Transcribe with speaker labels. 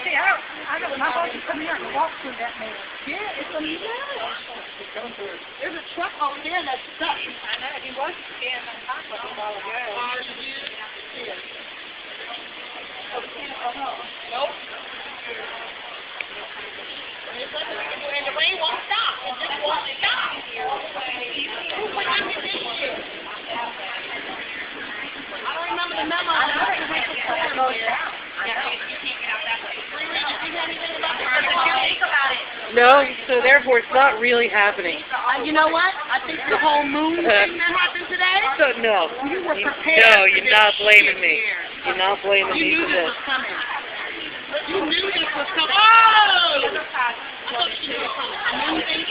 Speaker 1: See, I know when my boss is coming here and walk through that man. Yeah, it's a mess. There's a truck over there that's stuck. I know, he was standing on top of it a while ago. Nope. And the rain won't stop. It just won't stop. What happened this year? I don't remember the memo. I know it went to the goes down.
Speaker 2: No, so therefore it's not really happening.
Speaker 1: You know what? I think the whole moon thing that happened today.
Speaker 2: So no,
Speaker 1: You were prepared.
Speaker 2: no, you're not blaming me. You're not blaming me
Speaker 1: You
Speaker 2: for
Speaker 1: knew
Speaker 2: this.
Speaker 1: this was coming. You knew this was coming. Oh! I thought you knew it was coming.